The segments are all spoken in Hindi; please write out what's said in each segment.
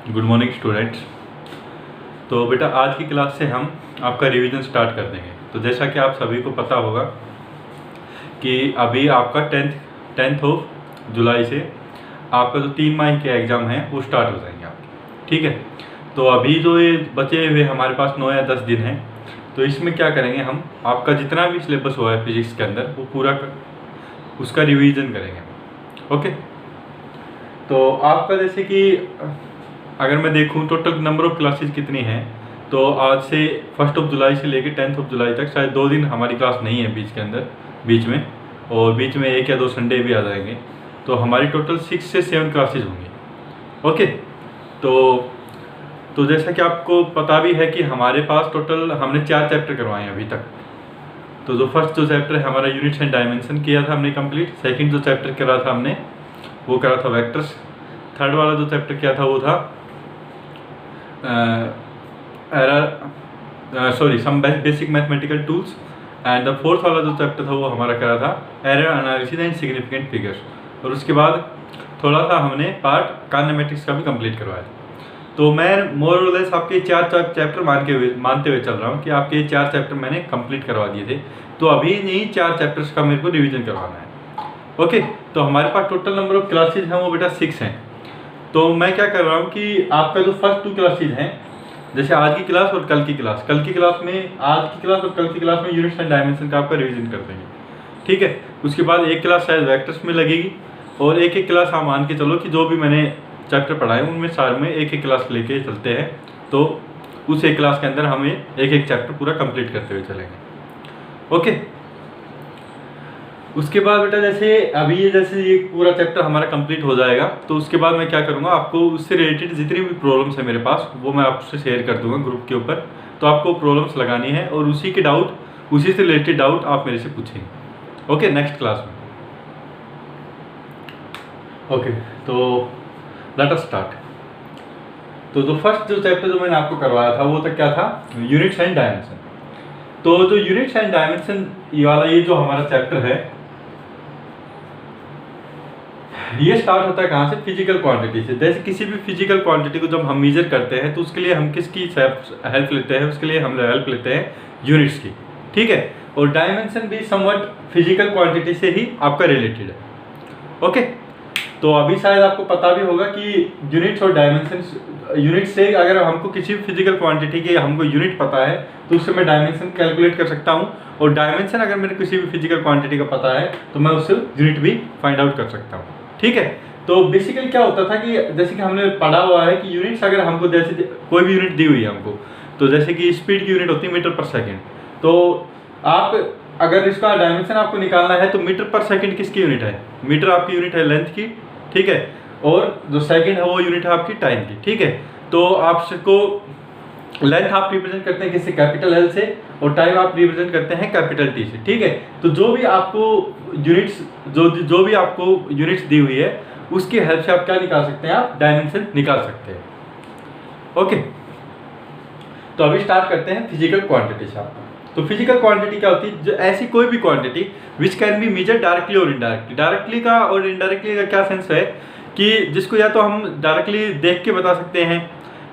Good morning students. तो बेटा आज की क्लास से हम आपका रिवीजन स्टार्ट कर देंगे। तो जैसा कि आप सभी को पता होगा कि अभी आपका टेंथ ऑफ जुलाई से आपका जो 3 माह के एग्ज़ाम हैं वो स्टार्ट हो जाएंगे आपके। ठीक है, तो अभी जो ये बचे हुए हमारे पास 9 या 10 दिन हैं, तो इसमें क्या करेंगे हम, आपका जितना भी सिलेबस हुआ है फिजिक्स के अंदर वो पूरा उसका रिवीजन करेंगे। ओके, तो आपका जैसे कि अगर मैं देखूं टोटल नंबर ऑफ क्लासेस कितनी हैं, तो आज से 1 जुलाई से लेकर 10 जुलाई तक शायद 2 दिन हमारी क्लास नहीं है बीच में, और बीच में 1 या 2 संडे भी आ जाएंगे। तो हमारी टोटल 6 से 7 क्लासेस होंगी। ओके, तो जैसा कि आपको पता भी है कि हमारे पास टोटल हमने 4 चैप्टर करवाए हैं अभी तक। तो जो फर्स्ट जो चैप्टर है हमारा यूनिट्स एंड डायमेंशन किया था हमने कंप्लीट। सेकंड जो चैप्टर करा था हमने वो करा था वेक्टर्स। थर्ड वाला जो चैप्टर किया था वो था some basic mathematical tools. And the fourth वाला जो चैप्टर था वो हमारा करा था error analysis and significant figures. और उसके बाद थोड़ा सा हमने पार्ट काइनेमेटिक्स का भी कंप्लीट करवाया था। तो मैं मोर और लेस आपके 4 चैप्टर मानते हुए चल रहा हूँ कि आपके ये 4 चैप्टर मैंने कंप्लीट करवा दिए थे। तो अभी यही 4 चैप्टर्स का मेरे को रिवीजन करवाना है। ओके, तो हमारे पास टोटल नंबर ऑफ क्लासेज हैं वो बेटा 6 हैं। तो मैं क्या कर रहा हूँ कि आपका जो फर्स्ट 2 क्लासेज हैं, जैसे आज की क्लास और कल की क्लास में आज की क्लास और कल की क्लास में यूनिट्स एंड डायमेंशन का आपका रिवीजन कर देंगे। ठीक है, उसके बाद एक क्लास शायद वेक्टर्स में लगेगी, और एक क्लास आप मान के चलो कि जो भी मैंने चैप्टर पढ़ाए उनमें सारे में एक क्लास लेके चलते हैं। तो उस एक क्लास के अंदर हमें एक चैप्टर पूरा कंप्लीट करते हुए चलेंगे। ओके, उसके बाद बेटा जैसे ये पूरा चैप्टर हमारा कंप्लीट हो जाएगा, तो उसके बाद मैं क्या करूँगा, आपको उससे रिलेटेड जितनी भी प्रॉब्लम्स है मेरे पास वो मैं आपसे शेयर कर दूंगा ग्रुप के ऊपर। तो आपको प्रॉब्लम्स लगानी है और उसी से रिलेटेड डाउट आप मेरे से पूछेंगे। ओके, नेक्स्ट क्लास में। ओके, तो लेट अस स्टार्ट। तो जो फर्स्ट जो चैप्टर जो मैंने आपको करवाया था वो तो क्या था, यूनिट्स एंड डायमेंशन। तो जो यूनिट्स एंड डायमेंशन ये जो हमारा चैप्टर है ये स्टार्ट होता है कहाँ से, फिजिकल क्वांटिटी से। जैसे किसी भी फिजिकल क्वांटिटी को जब हम मेजर करते हैं तो उसके लिए हम किसकी हेल्प लेते हैं, उसके लिए हम हेल्प लेते हैं यूनिट्स की। ठीक है, और डायमेंशन भी समवट फिजिकल क्वांटिटी से ही आपका रिलेटेड है। ओके, तो अभी शायद आपको पता भी होगा कि यूनिट्स और डायमेंशन, यूनिट से अगर हमको किसी भी फिजिकल क्वांटिटी के हमको यूनिट पता है तो उससे मैं डायमेंशन कैलकुलेट कर सकता हूँ, और डायमेंशन अगर मेरे किसी भी फिजिकल क्वांटिटी का पता है तो मैं उससे यूनिट भी फाइंड आउट कर सकता हूँ। ठीक है, तो बेसिकली क्या होता था कि जैसे कि हमने पढ़ा हुआ है कि यूनिट्स अगर हमको जैसे कोई भी यूनिट दी हुई है हमको, तो जैसे कि स्पीड की यूनिट होती है मीटर पर सेकेंड। तो आप अगर इसका डायमेंशन आपको निकालना है तो मीटर पर सेकेंड किसकी यूनिट है, मीटर आपकी यूनिट है लेंथ की। ठीक है, और जो सेकेंड है वो यूनिट है आपकी टाइम की। ठीक है, तो आपको लेंथ आप रिप्रेजेंट करते हैं किससे, कैपिटल एल से, और टाइम आप रिप्रेजेंट करते हैं कैपिटल टी से। ठीक है, तो जो भी आपको यूनिट्स दी हुई है उसकी हेल्प से आप क्या निकाल सकते हैं, आप डायमेंशन निकाल सकते हैं। ओके, तो अभी स्टार्ट करते हैं फिजिकल क्वांटिटी से। आपका तो फिजिकल क्वांटिटी क्या होती है, जो ऐसी कोई भी quantity which can be measure directly और इनडायरेक्टली। डायरेक्टली का और इनडायरेक्टली का क्या सेंस है कि जिसको या तो हम डायरेक्टली देख के बता सकते हैं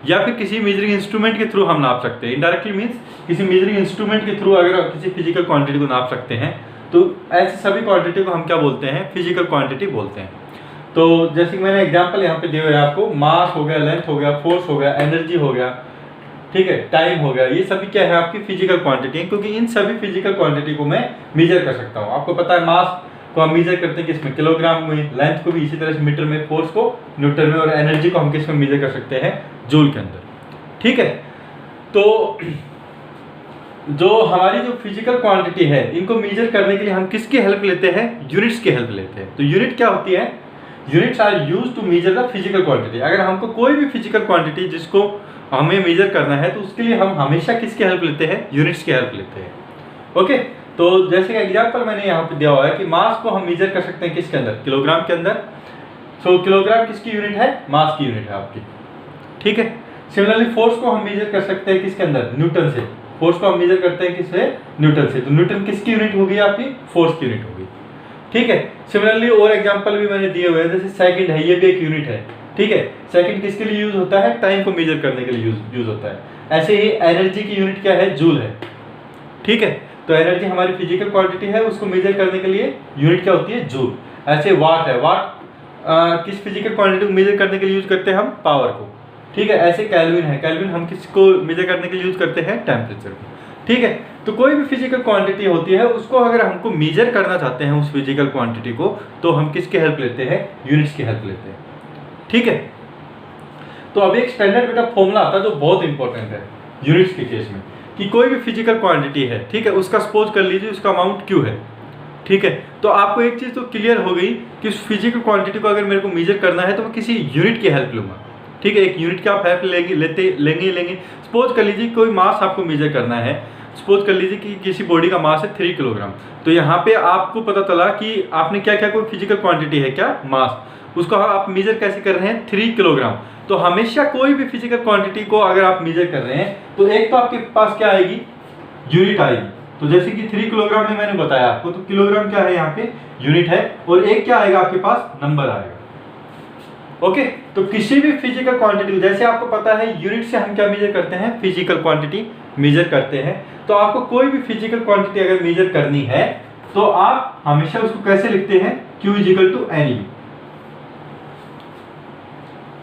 या फिर किसी मेजरिंग इंस्ट्रूमेंट के थ्रू हम नाप सकते हैं। इनडायरेक्टली मीन्स किसी मेजरिंग इंस्ट्रूमेंट के थ्रू अगर आप किसी फिजिकल क्वांटिटी को नाप सकते हैं, तो ऐसी सभी क्वांटिटी को हम क्या बोलते हैं, फिजिकल क्वांटिटी बोलते हैं। तो जैसे कि मैंने एग्जांपल यहाँ पे दिए हुए हैं आपको, मास हो गया, लेंथ हो गया, फोर्स हो गया, एनर्जी हो गया, ठीक है, टाइम हो गया, ये सभी क्या है आपकी फिजिकल क्वांटिटी है, क्योंकि इन सभी फिजिकल क्वांटिटी को मैं मेजर कर सकता हूँ। आपको पता है मास को हम मेजर करते हैं किसमें, किलोग्राम में, लेंथ को भी इसी तरह से मीटर में, फोर्स को न्यूटन में, और एनर्जी को हम किसमें मेजर कर सकते हैं, जूल के अंदर। ठीक है, तो जो हमारी जो फिजिकल क्वांटिटी है इनको मेजर करने के लिए हम किसकी हेल्प लेते हैं, यूनिट्स की हेल्प लेते हैं। तो यूनिट क्या होती है, units are used to measure the physical quantity. अगर हमको कोई भी फिजिकल क्वांटिटी जिसको हमें मेजर करना है तो उसके लिए हम हमेशा किसकी हेल्प लेते हैं, यूनिट्स की हेल्प लेते हैं। ओके, तो जैसे कि एग्जांपल मैंने यहाँ पे दिया हुआ है कि मास को हम मेजर कर सकते हैं किसके अंदर, किलोग्राम के अंदर। सो किलोग्राम किसकी यूनिट है, मास की यूनिट है आपकी। ठीक है, सिमिलरली फोर्स को हम मेजर कर सकते हैं किसके अंदर, न्यूटन से। फोर्स को हम मेजर करते हैं किससे, न्यूटन से। तो न्यूटन किसकी यूनिट होगी आपकी, फोर्स की यूनिट होगी। ठीक है, सिमिलरली और एग्जांपल भी मैंने दिए हुए हैं, जैसे सेकंड है, ये भी एक यूनिट है। ठीक है। सेकंड किसके लिए यूज होता है? टाइम को मेजर करने के लिए यूज होता है। ऐसे ही एनर्जी की यूनिट क्या है? जूल है, ठीक है। तो एनर्जी हमारी फिजिकल क्वांटिटी है, उसको मेजर करने के लिए यूनिट क्या होती है? जूल। ऐसे वाट है, वाट किस फिजिकल क्वांटिटी को मेजर करने के लिए यूज करते हैं? हम पावर को, ठीक है। ऐसे केल्विन है, केल्विन हम किसको मेजर करने के लिए यूज करते हैं? टेम्परेचर को, ठीक है। तो कोई भी फिजिकल क्वांटिटी होती है, उसको अगर हमको मेजर करना चाहते हैं उस फिजिकल क्वांटिटी को, तो हम किसकी हेल्प लेते हैं? यूनिट्स की हेल्प लेते हैं, ठीक है। तो अभी एक स्टैंडर्ड बेटा फॉर्मूला आता है जो बहुत इंपॉर्टेंट है यूनिट्स के केस में, कि कोई भी फिजिकल क्वांटिटी है, ठीक है, उसका सपोज कर लीजिए उसका अमाउंट क्यू है, ठीक है। तो आपको एक चीज़ तो क्लियर हो गई कि उस फिजिकल क्वांटिटी को अगर मेरे को मेजर करना है तो मैं किसी यूनिट की हेल्प लूंगा, ठीक है। एक यूनिट की आप हेल्प लेंगे। सपोज कर लीजिए कोई मास आपको मेजर करना है, सपोज कर लीजिए कि किसी बॉडी का मास है 3 किलोग्राम। तो यहाँ पे आपको पता चला कि आपने क्या क्या, कोई फिजिकल क्वांटिटी है क्या? मास, उसको आप मेजर कैसे कर रहे हैं? 3 किलोग्राम। तो हमेशा कोई भी फिजिकल क्वांटिटी को अगर आप मेजर कर रहे हैं तो एक तो आपके पास क्या आएगी? यूनिट आएगी। तो जैसे कि 3 किलोग्राम में मैंने बताया आपको, तो किलोग्राम क्या है? यहाँ पे यूनिट है। और एक क्या आएगा आपके पास? नंबर आएगा, ओके। तो किसी भी फिजिकल क्वांटिटी, जैसे आपको पता है यूनिट से हम क्या मेजर करते हैं? फिजिकल क्वांटिटी मेजर करते हैं। तो आपको कोई भी फिजिकल क्वांटिटी अगर मेजर करनी है तो आप हमेशा उसको कैसे लिखते हैं? Q equal to NU,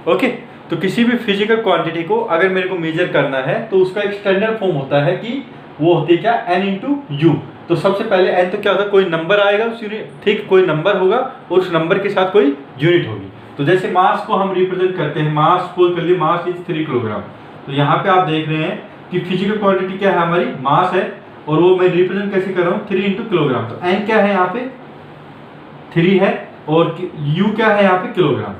okay. तो किसी भी फिजिकल क्वांटिटी को अगर मेरे को मेजर करना है तो उसका एक स्टैंडर्ड फॉर्म होता है कि वो होती है क्या? N into you. तो सबसे पहले N तो क्या होता है? कोई नंबर आएगा उस यूनिट, ठीक, कोई नंबर होगा और उस नंबर के साथ कोई यूनिट होगी। तो जैसे मास को हम रिप्रेजेंट करते हैं, मास सपोज कर लिए मास इज 3 किलोग्राम। तो यहाँ पे आप देख रहे हैं कि फिजिकल क्वांटिटी क्या है? हमारी मास है, और वो मैं रिप्रेजेंट कैसे कर रहा हूँ? 3 इंटू किलोग्राम। तो N क्या है? यहाँ पे 3 है, और U क्या है? यहाँ पे किलोग्राम,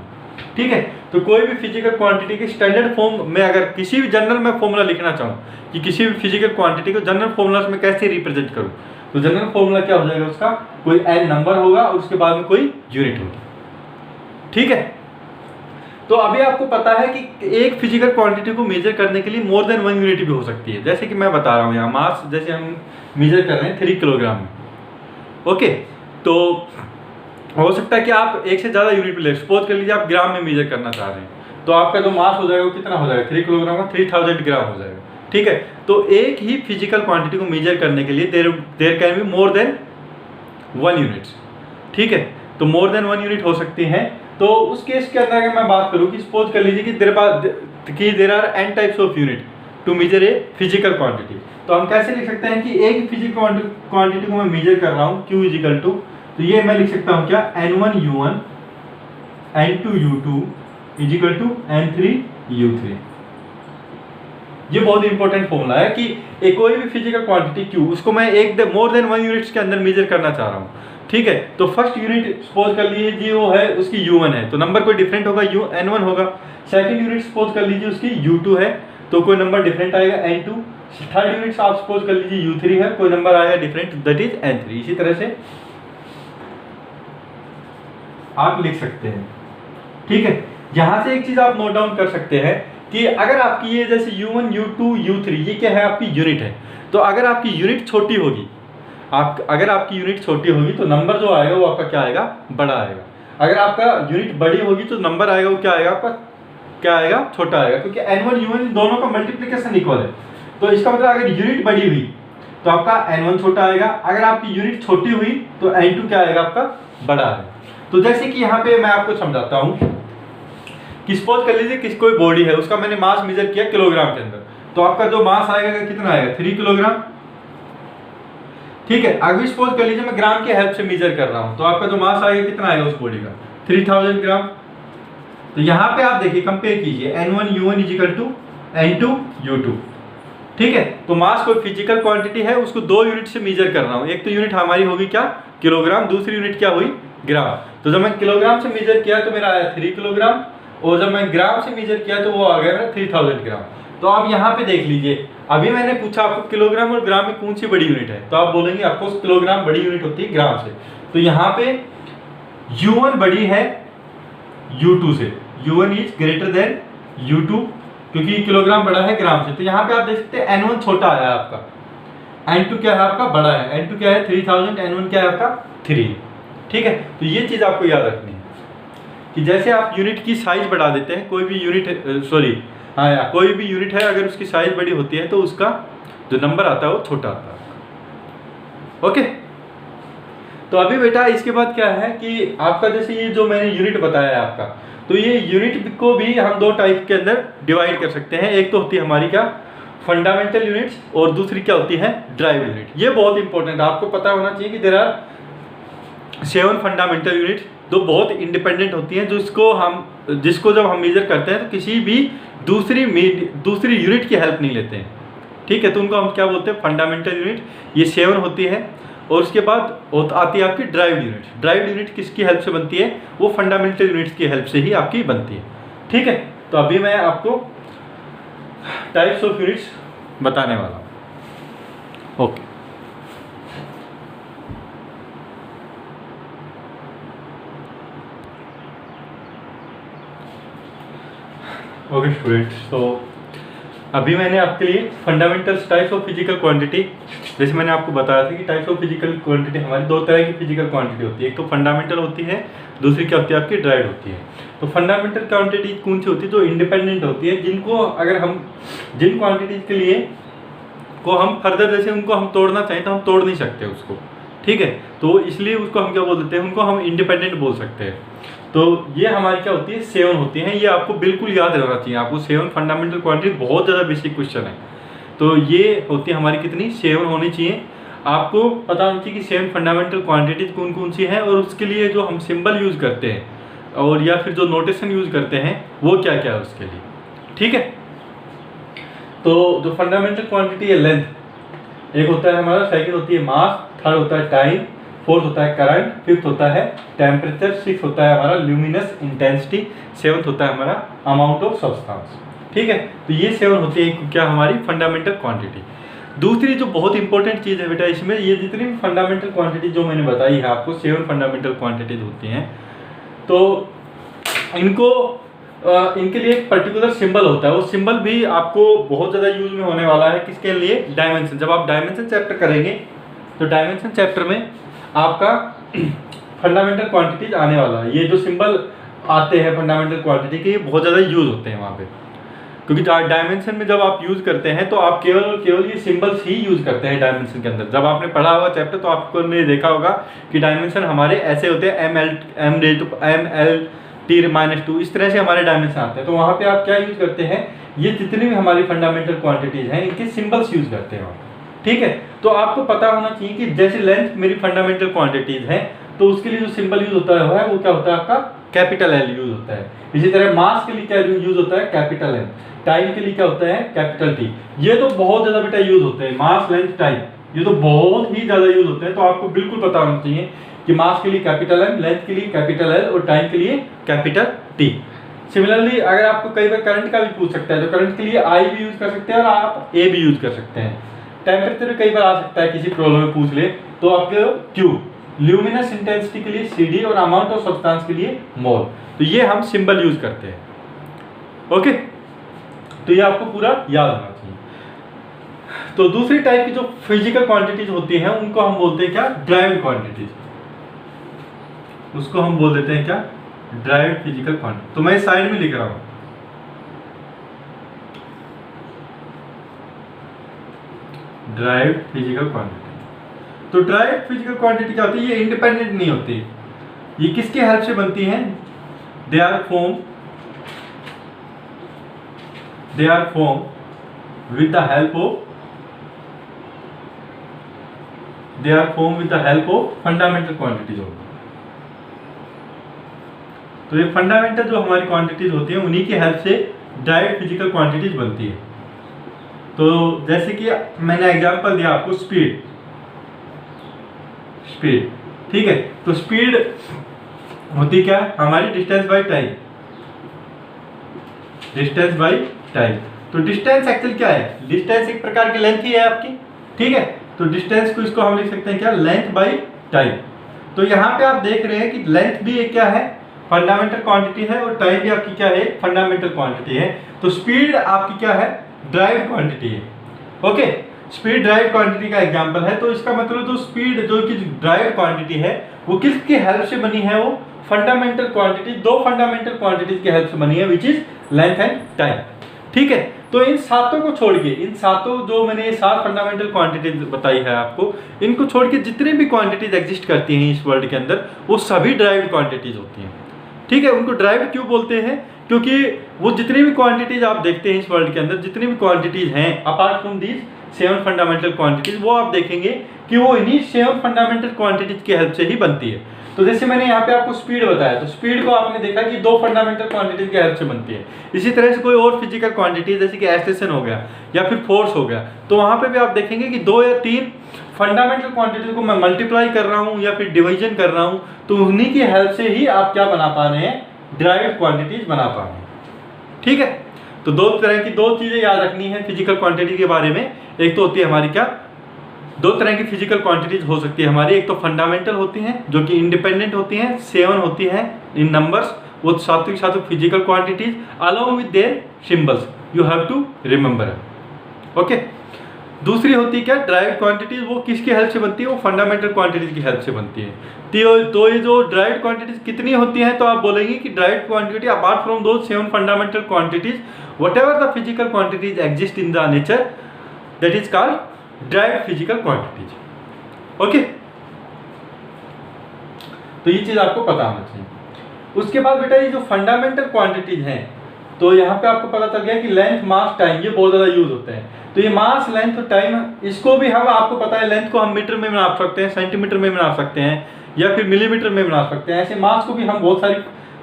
ठीक है। तो कोई भी फिजिकल क्वांटिटी के स्टैंडर्ड फॉर्म में अगर किसी भी जनरल में फॉर्मूला लिखना चाहूँ कि किसी भी फिजिकल क्वांटिटी को जनरल फॉर्मूला में कैसे रिप्रेजेंट करूँ, तो जनरल फॉर्मूला क्या हो जाएगा? उसका कोई N नंबर होगा और उसके बाद में कोई यूनिट होगी, ठीक है। तो अभी आपको पता है कि एक फिजिकल क्वांटिटी को मेजर करने के लिए मोर देन 1 यूनिट भी हो सकती है। जैसे कि मैं बता रहा हूँ यहाँ मास, जैसे हम मेजर कर रहे हैं 3 किलोग्राम में, ओके। तो हो सकता है कि आप एक से ज़्यादा यूनिट ले, सपोज कर लीजिए आप ग्राम में मेजर करना चाह रहे हैं, तो आपका जो मास हो जाएगा वो कितना हो जाएगा? 3 किलोग्राम का 3000 ग्राम हो जाएगा, ठीक है। तो एक ही फिजिकल क्वांटिटी को मेजर करने के लिए there can be more than 1 units, ठीक है। तो मोर देन 1 यूनिट हो सकती हैं। तो उस केस के अंदर अगर मैं बात करूँ कि सपोज कर लीजिए कि there are n types of unit to measure a physical quantity. तो हम कैसे लिख सकते हैं कि एक फिजिकल क्वांटिटी को मैं मेजर कर रहा हूँ Q इजिकल टू, तो ये मैं लिख सकता हूँ क्या? N1 U1 N2 U2 is equal to N3 U3। ये बहुत इंपॉर्टेंट फॉर्मूला है कि एक कोई भी फिजिकल क्वांटिटी Q, उसको मैं एक मोर देन 1 यूनिट्स के अंदर मेजर करना चाह रहा हूँ, ठीक है। तो फर्स्ट यूनिट सपोज कर लीजिए वो है उसकी U1 है, तो नंबर कोई डिफरेंट होगा, N1 होगा। सेकंड यूनिट सपोज कर लीजिए उसकी U2 है, तो कोई नंबर डिफरेंट आएगा, N2। थर्ड यूनिट आप सपोज कर लीजिए U3 है, कोई नंबर आएगा डिफरेंट, दैट इज N3। इसी तरह से आप लिख सकते हैं, ठीक है। यहां से एक चीज आप नोट डाउन कर सकते हैं कि अगर आपकी ये जैसे U1 U2 U3 ये क्या है? आपकी यूनिट है। तो अगर आपकी यूनिट छोटी होगी, अगर आपकी यूनिट छोटी होगी तो नंबर जो आएगा वो आपका क्या आएगा? बड़ा आएगा। अगर आपका यूनिट बड़ी होगी तो नंबर आएगा वो क्या आएगा? आपका क्या आएगा? छोटा आएगा, क्योंकि N1 U1 दोनों का मल्टीप्लिकेशन इक्वल है। तो इसका मतलब अगर यूनिट बड़ी हुई तो आपका N1 छोटा आएगा, अगर आपकी यूनिट छोटी हुई तो N2 क्या आएगा? आपका बड़ा है। तो जैसे कि यहाँ पे मैं आपको समझाता हूँ कि सपोज कर लीजिए किसी कोई बॉडी है, उसका मैंने मास मेजर किया किलोग्राम के अंदर, तो आपका जो मास आएगा कितना आएगा? 3 किलोग्राम, ठीक है। अभी सपोज कर लीजिए मैं ग्राम की हेल्प से मेजर कर रहा हूँ, तो आपका जो मास आएगा कितना आएगा उस बॉडी का? 3000 ग्राम। तो यहाँ पे आप देखिए कंपेयर कीजिए N1 U1 is equal to N2 U2, ठीक है। तो मास कोई फिजिकल क्वांटिटी है, उसको 2 यूनिट से मेजर कर रहा हूँ। एक तो यूनिट हमारी होगी क्या? किलोग्राम, दूसरी यूनिट क्या हुई? ग्राम। तो जब मैं किलोग्राम से मेजर किया तो मेरा आया 3 किलोग्राम, और जब मैं ग्राम से मेजर किया तो वो आ गया मेरा 3000 ग्राम। तो आप यहाँ पे देख लीजिए, अभी मैंने पूछा आपको किलोग्राम और ग्राम में कौन सी बड़ी यूनिट है, तो आप बोलेंगे आपको किलोग्राम बड़ी यूनिट होती है ग्राम से। तो यहाँ पे U1 बड़ी है U2 से, U1 is greater than U2, क्योंकि किलोग्राम बड़ा है ग्राम से। तो यहाँ पे आप देख सकते हैं N1 छोटा आया आपका, N2 क्या है? आपका बड़ा है। N2 क्या है? 3000, N1 क्या है? आपका 3, ठीक है। तो ये चीज आपको याद रखनी है। कि जैसे आप यूनिट की साइज बढ़ा देते हैं, कोई भी यूनिट कोई भी यूनिट है, अगर उसकी साइज बड़ी होती है तो उसका जो नंबर आता है वो छोटा आता है। ओके, तो अभी बेटा इसके बाद क्या है कि आपका जैसे ये जो मैंने यूनिट बताया है आपका, तो ये यूनिट को भी हम दो टाइप के अंदर डिवाइड कर सकते हैं। एक तो होती है हमारी क्या, फंडामेंटल यूनिट्स, और दूसरी क्या होती है, ड्राइव यूनिट। ये बहुत इंपॉर्टेंट है, आपको पता होना चाहिए कि देयर आर 7 फंडामेंटल यूनिट, जो बहुत इंडिपेंडेंट होती हैं, जिसको जब हम मेजर करते हैं तो किसी भी दूसरी यूनिट की हेल्प नहीं लेते हैं। ठीक है, तो उनको हम क्या बोलते हैं, फंडामेंटल यूनिट। ये 7 होती है। और उसके बाद आती है आपकी ड्राइव यूनिट। ड्राइव यूनिट किसकी हेल्प से बनती है, वो फंडामेंटल यूनिट्स की हेल्प से ही आपकी बनती है। ठीक है, तो अभी मैं आपको टाइप्स ऑफ यूनिट्स बताने वाला हूँ। ओके, ओके स्टूडेंट्स, तो अभी मैंने आपके लिए fundamental types of physical quantity, जैसे मैंने आपको बताया था कि टाइप्स ऑफ फिजिकल क्वांटिटी हमारी दो तरह की फिजिकल क्वांटिटी होती है। एक तो फंडामेंटल होती है, दूसरी क्या होती है आपकी, ड्राइव होती है। तो फंडामेंटल क्वांटिटी कौन सी होती है, जो इंडिपेंडेंट होती है, जिनको अगर हम जिन क्वांटिटीज के लिए को हम फर्दर जैसे उनको हम तोड़ना चाहें तो हम तोड़ नहीं सकते उसको। ठीक है, तो इसलिए उसको हम क्या बोल देते हैं, उनको हम इंडिपेंडेंट बोल सकते हैं। तो ये हमारी क्या होती है, 7 होती हैं। ये आपको बिल्कुल याद रहना चाहिए, आपको 7 फंडामेंटल क्वांटिटी, बहुत ज़्यादा बेसिक क्वेश्चन है। तो ये होती है हमारी कितनी, 7 होनी चाहिए। आपको पता होना चाहिए कि 7 फंडामेंटल क्वांटिटीज कौन कौन सी हैं, और उसके लिए जो हम सिंबल यूज़ करते हैं और या फिर जो नोटेशन यूज़ करते हैं वो क्या क्या है उसके लिए। ठीक है, तो जो फंडामेंटल क्वांटिटी है लेंथ, एक होता है हमारा, सेकंड होती है मास, थर्ड होता है टाइम, फोर्थ होता है करंट, फिफ्थ होता है टेम्परेचर, सिक्स होता है हमारा ल्यूमिनस इंटेंसिटी, सेवंथ होता है हमारा अमाउंट ऑफ सब्सटेंस। ठीक है, तो ये 7 होती है क्या हमारी फंडामेंटल क्वांटिटी। दूसरी जो बहुत इंपॉर्टेंट चीज़ है बेटा इसमें, ये जितनी भी फंडामेंटल क्वांटिटी जो मैंने बताई है आपको, 7 फंडामेंटल क्वांटिटीज होती हैं, तो इनके लिए एक पर्टिकुलर सिंबल होता है। वो सिंबल भी आपको बहुत ज़्यादा यूज में होने वाला है, किसके लिए, डायमेंशन। जब आप डायमेंशन चैप्टर करेंगे तो डायमेंशन चैप्टर में आपका फंडामेंटल क्वांटिटीज आने वाला है। ये जो सिंबल आते हैं फंडामेंटल क्वांटिटी के, ये बहुत ज़्यादा यूज होते हैं वहाँ पे, क्योंकि डायमेंशन में जब आप यूज करते हैं तो आप केवल और केवल ये सिंबल्स ही यूज करते हैं डायमेंशन के अंदर। जब आपने पढ़ा हुआ चैप्टर तो आपको ने देखा होगा कि डायमेंशन हमारे ऐसे होते हैं, MLT-2, इस तरह से हमारे डायमेंशन आते हैं। तो वहाँ पे आप क्या यूज करते हैं, ये जितनी भी हमारी फंडामेंटल क्वांटिटीज हैं इनके सिंबल्स यूज करते हैं। ठीक है, तो आपको पता होना चाहिए कि जैसे लेंथ मेरी फंडामेंटल क्वांटिटीज है, तो उसके लिए जो सिंबल यूज होता है वो क्या होता है आपका, कैपिटल L यूज होता है। इसी तरह मास के लिए क्या यूज होता है, कैपिटल M। टाइम के लिए क्या होता है, कैपिटल T। ये तो बहुत ज्यादा बेटा यूज होते हैं, मास, लेंथ, टाइम, ये तो बहुत ही ज्यादा यूज होते हैं। तो आपको बिल्कुल पता होना चाहिए कि मास के लिए कैपिटल M, लेंथ के लिए कैपिटल L और टाइम के लिए कैपिटल T। सिमिलरली अगर आपको कई बार करंट का भी पूछ सकता है, तो करंट के लिए I भी यूज कर सकते हैं और आप A भी यूज कर सकते हैं। टेम्परेचर कई बार आ सकता है, किसी प्रॉब्लम में पूछ ले तो आपके Q। ल्यूमिनस इंटेंसिटी के लिए CD और अमाउंट ऑफ सब्सटेंस के लिए मोल। तो ये हम सिंबल यूज करते हैं। ओके, तो ये आपको पूरा याद होना चाहिए। तो दूसरी टाइप की जो फिजिकल क्वांटिटीज होती हैं उनको हम बोलते हैं क्या, ड्राइव्ड क्वांटिटीज। उसको हम बोल देते हैं क्या, ड्राइव्ड फिजिकल क्वांटिटी। तो मैं साइड में लिख रहा हूं, ड्राइव्ड फिजिकल क्वांटिटी। तो ड्राइव्ड फिजिकल क्वांटिटी क्या होती है, ये इंडिपेंडेंट नहीं होती। ये किसके हेल्प से बनती हैं, they are form with the help of fundamental quantities होगी। तो ये फंडामेंटल जो हमारी क्वांटिटीज होती हैं उन्हीं की हेल्प से ड्राइव्ड फिजिकल क्वांटिटीज बनती है। तो जैसे कि मैंने एग्जांपल दिया आपको, स्पीड। ठीक है, तो स्पीड होती क्या, हमारी डिस्टेंस बाय टाइम। तो डिस्टेंस एक्चुअली क्या है, डिस्टेंस एक प्रकार की लेंथ ही है आपकी। ठीक है, तो डिस्टेंस को इसको हम लिख सकते हैं क्या, लेंथ बाय टाइम। तो यहाँ पे आप देख रहे हैं कि लेंथ भी एक क्या है, फंडामेंटल क्वांटिटी है, और टाइम भी आपकी क्या है, फंडामेंटल क्वांटिटी है। तो स्पीड आपकी क्या है, ड्राइव्ड क्वांटिटी है। ओके, स्पीड ड्राइव्ड क्वांटिटी का एग्जांपल है। तो इसका मतलब जो स्पीड जो कि ड्राइव्ड क्वांटिटी है वो किसकी हेल्प से बनी है, फंडामेंटल क्वांटिटी, दो फंडामेंटल क्वांटिटीज की हेल्प से बनी है, which is length and time. ठीक है, तो इन सातों को छोड़ के, इन सातों जो मैंने ये 7 फंडामेंटल क्वांटिटीज बताई है आपको, इनको छोड़ के जितनी भी क्वांटिटीज एग्जिस्ट करती हैं इस वर्ल्ड के अंदर, वो सभी ड्राइव्ड क्वांटिटीज होती हैं। ठीक है, उनको ड्राइव्ड क्यों बोलते हैं? क्योंकि वो जितनी भी क्वांटिटीज आप देखते हैं इस वर्ल्ड के अंदर, जितनी भी क्वांटिटीज हैं apart from these 7 fundamental quantities, वो आप देखेंगे कि वो इन्हीं 7 फंडामेंटल क्वांटिटीज की हेल्प से ही बनती है। तो जैसे मैंने यहाँ पे आपको स्पीड बताया, तो स्पीड को आपने देखा कि 2 फंडामेंटल क्वांटिटीज की हेल्प से बनती है। इसी तरह से कोई और फिजिकल क्वांटिटी जैसे कि एक्सेलेरेशन हो गया या फिर फोर्स हो गया, तो वहाँ पे भी आप देखेंगे कि 2 या 3 फंडामेंटल क्वांटिटी को मैं मल्टीप्लाई कर रहा हूँ या फिर डिवीजन कर रहा हूँ, तो उन्हीं की हेल्प से ही आप क्या बना पा रहे हैं, ड्राइव्ड क्वांटिटीज बना पा रहे हैं। ठीक है, तो 2 तरह की 2 चीजें याद रखनी है फिजिकल क्वांटिटी के बारे में। एक तो होती है हमारी क्या, 2 तरह की फिजिकल क्वांटिटीज हो सकती है हमारी। एक तो फंडामेंटल होती हैं जो कि इंडिपेंडेंट होती हैं, 7 होती हैं इन नंबर्स, वो सात्विक सात्विक physical quantities along with their symbols, you have to remember. Okay, दूसरी होती है क्या, ड्राइव्ड क्वांटिटीज, वो किसकी हेल्प से बनती है, वो फंडामेंटल क्वांटिटीज की हेल्प से बनती है। तो ये जो ड्राइव्ड क्वांटिटीज कितनी होती हैं, तो आप बोलेंगे कि ड्राइव्ड क्वांटिटी अपार्ट फ्रॉम दो 7 fundamental quantities, whatever the physical quantities exist in the nature, that is called derived physical quantities. Okay, तो ये चीज आपको पता होना चाहिए। उसके बाद बेटा ये जो फंडामेंटल क्वांटिटीज हैं, तो यहाँ पे आपको पता चल गया कि लेंथ, मास, टाइम, ये बहुत ज़्यादा यूज होते हैं। तो ये मास, लेंथ और टाइम, इसको भी हम, आपको पता है लेंथ को हम मीटर में नाप सकते हैं, सेंटीमीटर में नाप सकते हैं या फिर मिलीमीटर में नाप सकते हैं। ऐसे मास को भी हम बहुत सारी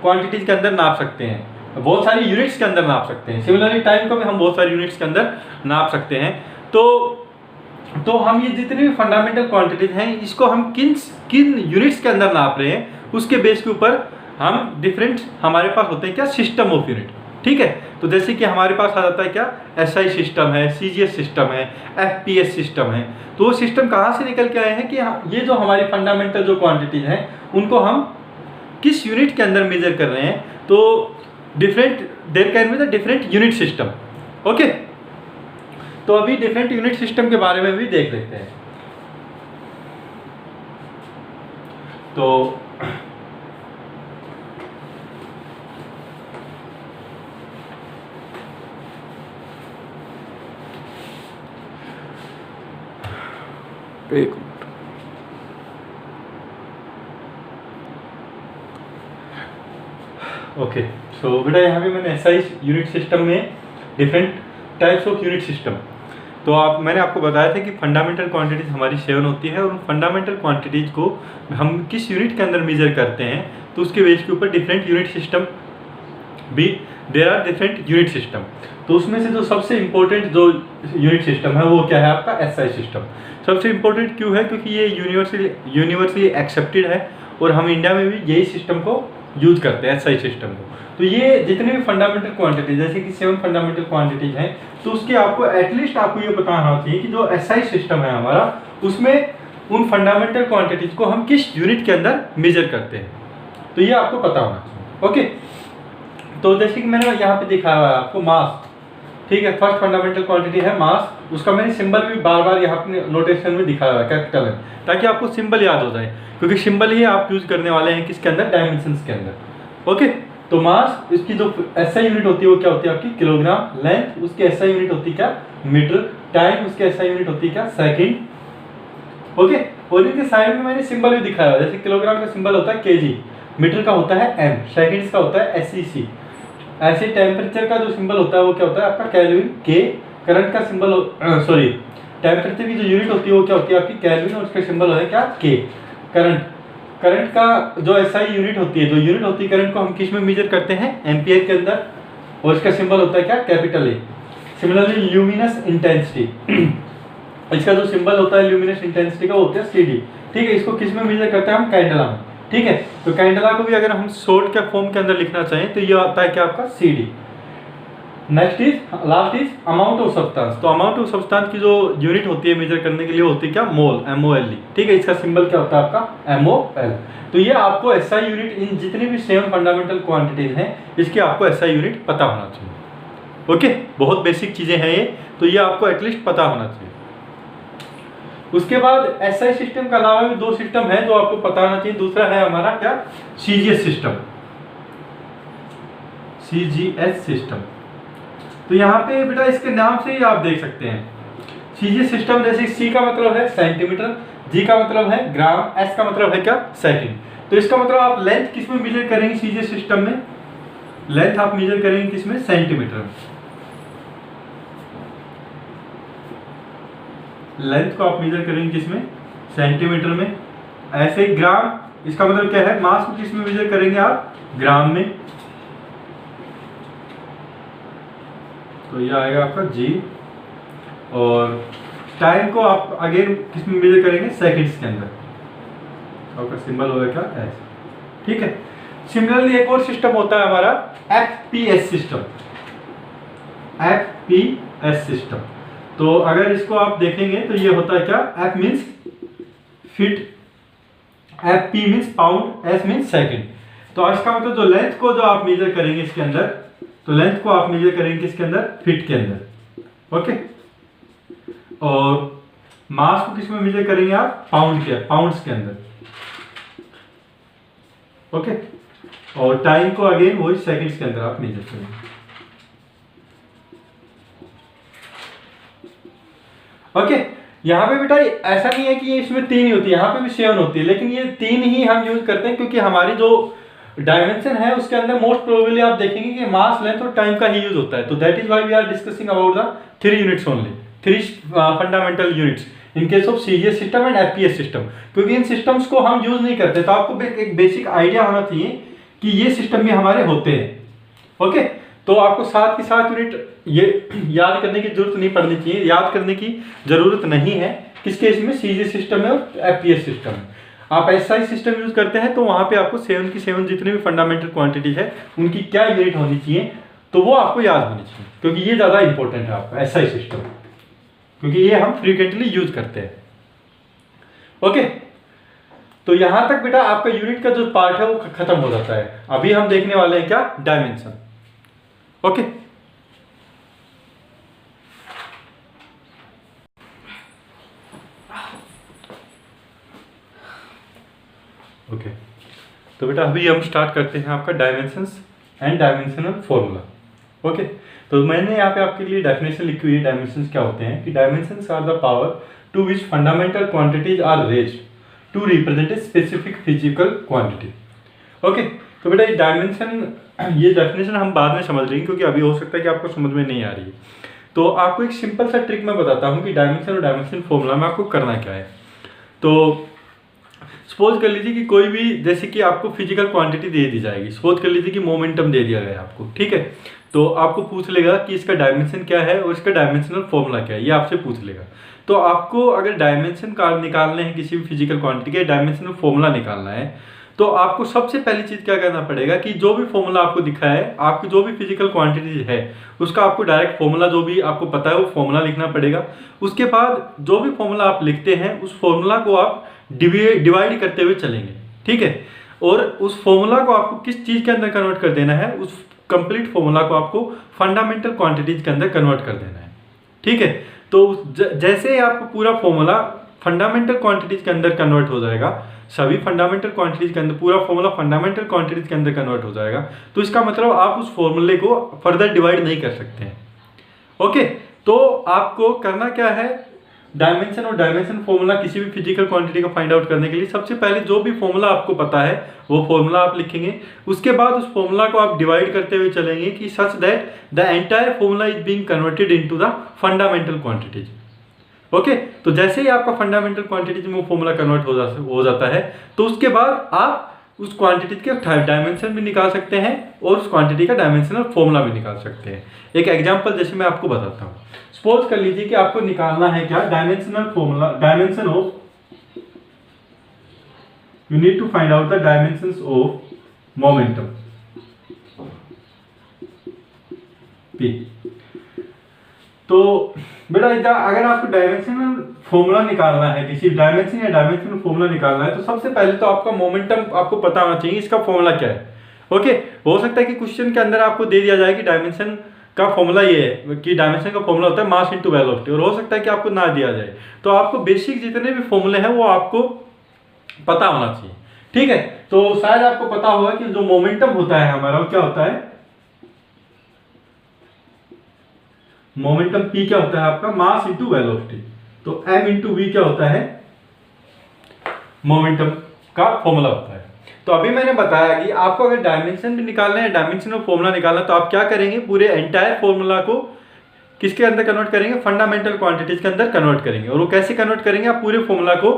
क्वांटिटीज के अंदर नाप सकते हैं, बहुत सारी यूनिट्स के अंदर नाप सकते हैं। सिमिलरली टाइम को भी हम बहुत सारी यूनिट्स के अंदर नाप सकते हैं। तो हम ये जितनी भी फंडामेंटल क्वांटिटीज हैं, इसको हम किन यूनिट्स के अंदर नाप रहे हैं, उसके बेस के ऊपर हम डिफरेंट, हमारे पास होते हैं क्या, सिस्टम ऑफ यूनिट। ठीक है, तो जैसे कि हमारे पास आ जाता है क्या, एसआई सिस्टम है, सीजीएस सिस्टम है, एफपीएस सिस्टम है। तो वो सिस्टम कहाँ से निकल के आए हैं कि ये जो हमारी फंडामेंटल जो क्वांटिटीज हैं, उनको हम किस यूनिट के अंदर मेजर कर रहे हैं। तो different, there can be the different unit system. Okay, तो अभी डिफरेंट यूनिट सिस्टम के बारे में भी देख लेते हैं। तो एक मिनट, ओके, सो बेटा यहाँ पे मैंने एसआई यूनिट सिस्टम में different types of unit system, तो मैंने आपको बताया था कि फंडामेंटल क्वांटिटीज हमारी 7 होती है, और उन फंडामेंटल क्वांटिटीज को हम किस यूनिट के अंदर मेजर करते हैं, तो उसके बेस के ऊपर डिफरेंट यूनिट सिस्टम भी, there are different unit system. तो उसमें से जो सबसे इंपॉर्टेंट जो यूनिट सिस्टम है वो क्या है, आपका एसआई सिस्टम। सबसे इंपॉर्टेंट क्यों है, क्योंकि ये यूनिवर्सली एक्सेप्टेड है और हम इंडिया में भी यही सिस्टम को यूज करते हैं, एसआई सिस्टम को। तो ये जितने भी फंडामेंटल क्वांटिटी, जैसे कि 7 फंडामेंटल क्वांटिटीज हैं, तो उसके आपको एटलीस्ट आपको ये पता होना चाहिए कि जो एसआई सिस्टम है हमारा, उसमें उन फंडामेंटल क्वांटिटीज को हम किस यूनिट के अंदर मेजर करते हैं, तो ये आपको पता होना चाहिए। ओके, तो जैसे कि मैंने यहाँ पे दिखाया हुआ है आपको मास। ठीक है, फर्स्ट फंडामेंटल क्वांटिटी है मास, उसका मैंने सिंबल भी बार बार यहाँ पे नोटेशन में दिखाया हुआ है, कैपिटल है, ताकि आपको सिंबल याद हो जाए, क्योंकि सिंबल ही आप यूज करने वाले हैं किसके अंदर, डायमेंशंस के अंदर। ओके, तो मास, इसकी जो एसआई यूनिट होती है वो क्या होती है आपकी, किलोग्राम। लेंथ, उसकी एसआई यूनिट होती है क्या, मीटर। टाइम, उसकी एसआई यूनिट होती है क्या, सेकंड। ओके, और इनके साइड में मैंने सिंबल भी दिखाया है, जैसे किलोग्राम का सिंबल होता है केजी, मीटर का होता है एम, सेकंड्स का होता है एसईसी। ऐसे टेम्परेचर का जो सिंबल होता है वो क्या होता है आपका केल्विन, के। करंट का सिंबल, सॉरी, टेम्परेचर की जो यूनिट होती है वो क्या होती है आपकी केल्विन, और उसका सिंबल है क्या, के। करंट का जो एसआई यूनिट होती है, जो यूनिट होती है करंट को, हम किस में मेजर करते हैं, एम्पियर के अंदर, और इसका सिंबल होता है क्या, capital A. Similarly luminous intensity, इसका जो सिंबल होता है ल्यूमिनस इंटेंसिटी का होता है सीडी। ठीक है, इसको किस में मेजर करते हैं हम, कैंडला में। ठीक है, तो कैंडला को भी अगर हम शॉर्ट के फॉर्म के अंदर लिखना चाहें तो ये आता है क्या आपका, CD. Next is, last is amount of substance. तो अमाउंट ऑफ सब्सटेंस की जो यूनिट होती है मेजर करने के लिए होती है क्या, मोल, MOLE। ठीक है, इसका सिंबल क्या होता है आपका, MOL। तो ये आपको एसआई यूनिट, इन जितनी भी 7 फंडामेंटल क्वांटिटीज हैं, इसकी आपको एसआई यूनिट पता होना चाहिए। ओके, बहुत बेसिक चीजें हैं ये, तो ये आपको एटलीस्ट पता होना चाहिए। उसके बाद एसआई सिस्टम के अलावा भी दो सिस्टम है जो आपको पता होना चाहिए। दूसरा है हमारा क्या, सीजीएस सिस्टम, सीजीएस सिस्टम। तो यहाँ पे बेटा इसके नाम से ही आप देख सकते हैं सीजीएस सिस्टम, जैसे सी का मतलब है सेंटीमीटर, जी का मतलब है ग्राम, एस का मतलब है क्या, सेकंड। तो इसका मतलब आप लेंथ किस में मेजर करेंगे सीजीएस सिस्टम में, लेंथ आप मेजर करेंगे किसमें, सेंटीमीटर में। लेंथ को आप मेजर करेंगे किसमें, सेंटीमीटर में। ऐसे ही ग्राम, इसका मतलब क्या है, मास को किसमें मेजर करेंगे आप, ग्राम में। तो ये आएगा आपका जी। और टाइम को आप अगेन किसमें मेजर करेंगे, सेकंड्स के अंदर। आपका सिंबल होगा क्या, एस, ठीक है। सिमिलरली एक और सिस्टम होता है हमारा एफपीएस सिस्टम, एफपीएस सिस्टम। तो अगर इसको आप देखेंगे तो ये होता है क्या, F means feet, F P means pound, S means second. तो इसका मतलब जो लेंथ को जो आप मेजर करेंगे इसके अंदर, तो लेंथ को आप मेजर करेंगे किसके अंदर, फीट के अंदर, ओके। और मास को किसमें मेजर करेंगे आप, पाउंड्स के अंदर, ओके। और टाइम को अगेन वही सेकंड्स के अंदर आप मेजर करेंगे, ओके। यहाँ पे बेटा ऐसा नहीं है कि इसमें 3 ही होती है, यहाँ पे भी 7 होती है, लेकिन ये 3 ही हम यूज करते हैं क्योंकि हमारी जो डायमेंशन है उसके अंदर मोस्ट प्रोबेबली आप देखेंगे कि मास, लेंथ और टाइम का ही यूज होता है। तो that is why we are discussing about the 3 units only, 3 fundamental units in case of CGS system and FPS system. क्योंकि इन सिस्टम्स को हम यूज नहीं करते, तो आपको एक बेसिक आइडिया होना चाहिए कि ये सिस्टम भी हमारे होते हैं, ओके। तो आपको 7 की 7 यूनिट ये याद करने की जरूरत नहीं पड़नी चाहिए, याद करने की जरूरत नहीं है किस केस में, सीजीएस सिस्टम में और एफपीएस सिस्टम में। आप एसआई सिस्टम यूज करते हैं तो वहां पे आपको 7 की 7 जितने भी फंडामेंटल क्वांटिटी है उनकी क्या यूनिट होनी चाहिए, तो वो आपको याद होनी चाहिए, क्योंकि ये ज्यादा इंपॉर्टेंट है आपका एसआई सिस्टम, क्योंकि ये हम फ्रीक्वेंटली यूज करते हैं, ओके। तो यहां तक बेटा आपका यूनिट का जो पार्ट है वो खत्म हो जाता है। अभी हम देखने वाले हैं क्या, डायमेंशन, ओके। ओके तो बेटा अभी हम स्टार्ट करते हैं आपका dimensions and dimensional formula, okay. तो मैंने यहाँ पे आपके लिए डेफिनेशन लिखी हुई है डायमेंशंस क्या होते हैं, कि dimensions are the power to which fundamental quantities are raised to represent a specific physical quantity, okay. तो बेटा ये डायमेंशन, ये डेफिनेशन हम बाद में समझ लेंगे क्योंकि अभी हो सकता है कि आपको समझ में नहीं आ रही है। तो आपको एक सिंपल सा ट्रिक मैं बताता हूँ कि डायमेंशन और डायमेंशन फॉर्मूला में आपको करना क्या है। तो सपोज कर लीजिए कि कोई भी, जैसे कि आपको फिजिकल क्वांटिटी दे दी जाएगी, सपोज कर लीजिए कि मोमेंटम दे दिया गया आपको, ठीक है। तो आपको पूछ लेगा कि इसका डायमेंशन क्या है और इसका डायमेंशनल फॉर्मूला क्या है, ये आपसे पूछ लेगा। तो आपको अगर डायमेंशन का निकालने हैं किसी भी फिजिकल क्वांटिटी के, डायमेंशनल फॉर्मूला निकालना है, तो आपको सबसे पहली चीज क्या करना पड़ेगा कि जो भी फॉर्मूला आपको दिखा है, आपकी जो भी फिजिकल क्वांटिटी है उसका आपको डायरेक्ट फॉर्मूला जो भी आपको पता है वो फॉर्मूला लिखना पड़ेगा। उसके बाद जो भी फॉर्मूला आप लिखते हैं उस फॉर्मूला को आप डिवाइड करते हुए चलेंगे, ठीक है। और उस फॉर्मूला को आपको किस चीज के अंदर कन्वर्ट कर देना है, उस कंप्लीट फॉर्मूला को आपको फंडामेंटल क्वांटिटीज के अंदर कन्वर्ट कर देना है, ठीक है। तो जैसे ही आपको पूरा फॉर्मूला फंडामेंटल क्वांटिटीज के अंदर कन्वर्ट हो जाएगा, सभी फंडामेंटल क्वांटिटीज के अंदर पूरा फॉर्मूला फंडामेंटल क्वांटिटीज के अंदर कन्वर्ट हो जाएगा, तो इसका मतलब आप उस फॉर्मूले को फर्दर डिवाइड नहीं कर सकते हैं, ओके। तो आपको करना क्या है, डायमेंशन और डायमेंशन फॉर्मूला किसी भी फिजिकल क्वांटिटी को फाइंड आउट करने के लिए सबसे पहले जो भी फॉर्मूला आपको पता है वो फॉर्मूला आप लिखेंगे। उसके बाद उस फॉर्मूला को आप डिवाइड करते हुए चलेंगे कि such that the entire formula is being converted into the fundamental quantities, okay. तो जैसे ही आपका फंडामेंटल क्वांटिटीज में वो फॉर्मूला कन्वर्ट हो जाता है, तो उसके बाद आप उस क्वांटिटी के डायमेंशन भी निकाल सकते हैं और उस क्वांटिटी का डायमेंशनल फॉर्मूला भी निकाल सकते हैं। एक एग्जांपल जैसे मैं आपको बताता हूँ, सपोज कर लीजिए कि आपको निकालना है क्या, dimensional formula, dimension of, you need to find out the dimensions of momentum P। तो बेटा अगर आपको डायमेंशनल फॉर्मूला निकालना है, किसी डायमेंशन या डायमेंशनल फॉर्मूला निकालना है, तो सबसे पहले तो आपका मोमेंटम आपको पता होना चाहिए, इसका फॉर्मूला क्या है, ओके। हो सकता है कि क्वेश्चन के अंदर आपको दे दिया जाए कि डायमेंशन का फॉर्मूला ये है कि डायमेंशन का फॉर्मूला होता है मास इंटू वेलोसिटी, और हो सकता है कि आपको ना दिया जाए, तो आपको बेसिक जितने भी फॉर्मूले हैं वो आपको पता होना चाहिए। ठीक है, तो शायद आपको पता होगा कि जो मोमेंटम होता है हमारा वो क्या होता है, मोमेंटम P क्या होता है आपका, मास इंटू वेलोसिटी। तो m इंटू वी क्या होता है, मोमेंटम का फॉर्मूला होता है। तो अभी मैंने बताया कि आपको अगर डायमेंशन भी निकालना है, डायमेंशन और फॉर्मूला निकालना, तो आप क्या करेंगे, पूरे एंटायर फॉर्मूला को किसके अंदर कन्वर्ट करेंगे, फंडामेंटल क्वांटिटीज के अंदर कन्वर्ट करेंगे। और वो कैसे कन्वर्ट करेंगे, आप पूरे फॉर्मूला को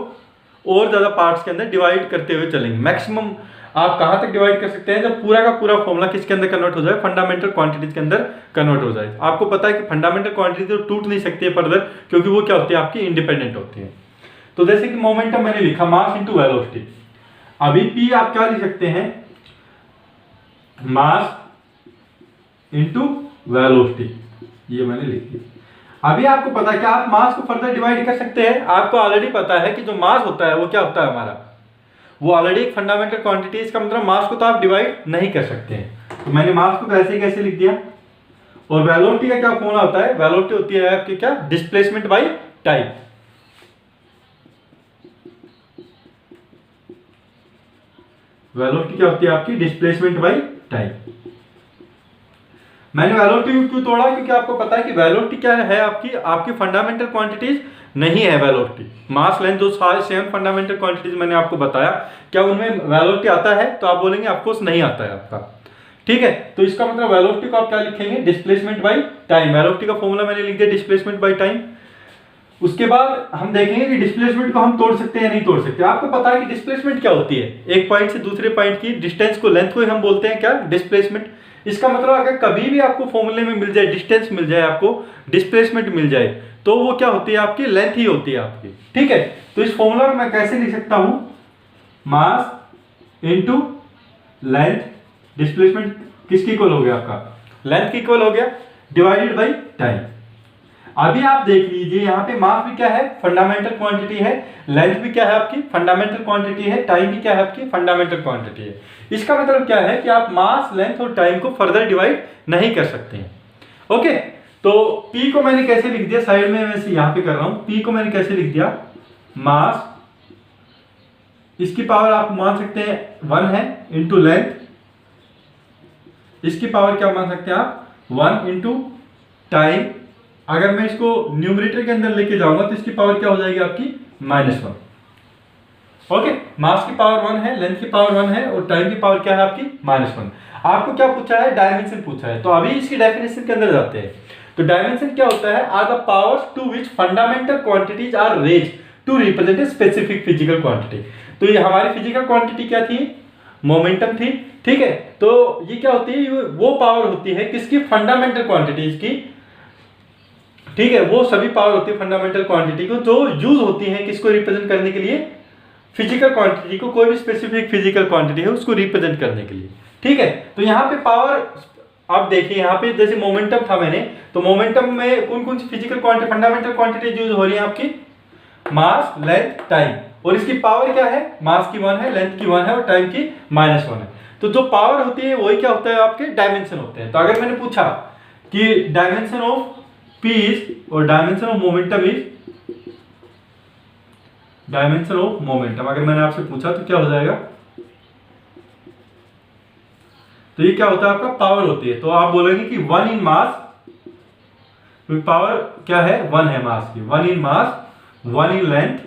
और ज्यादा पार्ट्स के अंदर डिवाइड करते हुए चलेंगे। मैक्सिमम आप कहां तक डिवाइड कर सकते हैं, जब पूरा का पूरा फॉर्मूला किसके अंदर कन्वर्ट हो जाए, फंडामेंटल क्वांटिटीज के अंदर कन्वर्ट हो जाए। आपको पता है कि फंडामेंटल क्वांटिटीज तो टूट नहीं सकती है फर्दर, क्योंकि वो क्या होती है, आपकी इंडिपेंडेंट होती है। तो जैसे कि मोमेंटम मैंने लिखा मास इंटू वेलोसिटी, अभी P आप क्या लिख सकते हैं, मास इंटू वेलोसिटी, ये मैंने लिख दिया। अभी आपको पता है कि आप मास को फर्दर डिवाइड कर सकते हैं। आपको ऑलरेडी पता है कि जो मास होता है वो क्या होता है हमारा, वो ऑलरेडी एक फंडामेंटल क्वांटिटी है। इसका मतलब मास को तो आप डिवाइड नहीं कर सकते हैं। तो मैंने मास को तो ऐसे ही कैसे लिख दिया। और वेलोसिटी का क्या फॉर्मूला होता है, वेलोसिटी होती है आपकी क्या, डिस्प्लेसमेंट बाय टाइम। वेलोसिटी क्या होती है आपकी, डिस्प्लेसमेंट बाय टाइम। मैंने वेलोसिटी क्यों तोड़ा, क्योंकि आपको पता है कि वेलोसिटी क्या है, आपकी फंडामेंटल क्वांटिटीज नहीं है वेलोसिटी। मास लेंथ जो सारे सेम फंडामेंटल क्वांटिटीज मैंने आपको बताया, क्या उनमें वेलोसिटी आता है, तो आप बोलेंगे ऑफकोर्स नहीं आता है आपका। ठीक है, तो इसका मतलब वेलोसिटी को आप क्या लिखेंगे, डिस्प्लेसमेंट बाय टाइम। वेलोसिटी का फॉर्मूला मैंने लिख दिया डिस्प्लेसमेंट बाय टाइम। उसके बाद हम देखेंगे कि डिस्प्लेसमेंट को हम तोड़ सकते हैं या नहीं तोड़ सकते। आपको पता है कि डिस्प्लेसमेंट क्या होती है, एक पॉइंट से दूसरे पॉइंट की डिस्टेंस को, लेंथ को ही हम बोलते हैं क्या, डिस्प्लेसमेंट। इसका मतलब अगर कभी भी आपको फॉर्मूले में मिल जाए, डिस्टेंस मिल जाए, आपको डिस्प्लेसमेंट मिल जाए, तो वो क्या होती है, आपकी लेंथ ही होती है आपकी। ठीक है, तो इस फॉर्मूला में मैं कैसे लिख सकता हूं, मास इनटू लेंथ, डिस्प्लेसमेंट किसकी इक्वल हो गया, आपका लेंथ की इक्वल हो गया, डिवाइडेड बाय टाइम। अभी आप देख लीजिए यहाँ पे मास भी क्या है, फंडामेंटल क्वांटिटी है, लेंथ भी क्या है आपकी फंडामेंटल क्वांटिटी है, टाइम भी क्या है आपकी फंडामेंटल क्वांटिटी है। इसका मतलब क्या है कि आप मास, लेंथ और टाइम को फर्दर डिवाइड नहीं कर सकते हैं। ओके, तो P को मैंने कैसे लिख दिया, साइड में मैं यहाँ पे कर रहा हूँ, P को मैंने कैसे लिख दिया, मास, इसकी पावर आप मान सकते हैं 1 है, इंटू लेंथ, इसकी पावर क्या मान सकते हैं आप 1 इंटू टाइम। अगर मैं इसको न्यूमरेटर के अंदर लेके जाऊंगा तो इसकी पावर क्या हो जाएगी आपकी -1। ओके, मास की पावर 1 है, लेंथ की पावर 1 है, और टाइम की पावर क्या है आपकी -1। आपको क्या पूछा है, डायमेंशन पूछा है। तो अभी इसकी डेफिनेशन के अंदर जाते हैं। तो डायमेंशन क्या होता है, are the powers to which fundamental quantities are raised to represent a specific physical quantity. तो ये हमारी फिजिकल क्वांटिटी क्या थी, मोमेंटम थी। ठीक है, तो ये क्या होती है, वो पावर होती है किसकी, फंडामेंटल क्वांटिटीज की। ठीक है, वो सभी पावर होती है फंडामेंटल क्वांटिटी को, जो यूज होती है किसको रिप्रेजेंट करने के लिए, फिजिकल क्वांटिटी को, कोई भी स्पेसिफिक फिजिकल क्वांटिटी है उसको रिप्रेजेंट करने के लिए। ठीक है, तो यहाँ पे पावर आप देखिए, यहाँ पे जैसे मोमेंटम था मैंने, तो मोमेंटम में कौन कौन सी physical quantity, fundamental quantity use हो रही है आपकी, मास, लेंथ, टाइम। और इसकी पावर क्या है, मास की 1 है, लेंथ की 1 है, और टाइम की -1 है। तो जो पावर होती है वही क्या होता है, आपके डायमेंशन होते हैं। तो अगर मैंने पूछा कि डायमेंशन ऑफ P इज, और dimension of momentum is, dimension of momentum अगर मैंने आपसे पूछा तो क्या हो जाएगा, तो ये क्या होता है आपका पावर होती है। तो आप बोलेंगे कि 1 इन मास, क्योंकि पावर क्या है 1 है मास की, 1 इन मास, 1 इन लेंथ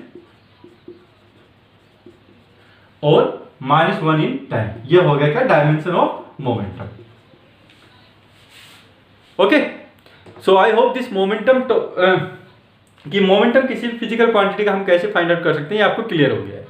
और -1 इन टाइम। ये हो गया क्या, dimension of momentum. Okay, so I hope this momentum, कि मोमेंटम किसी फिजिकल क्वांटिटी का हम कैसे फाइंड आउट कर सकते हैं, ये आपको क्लियर हो गया है।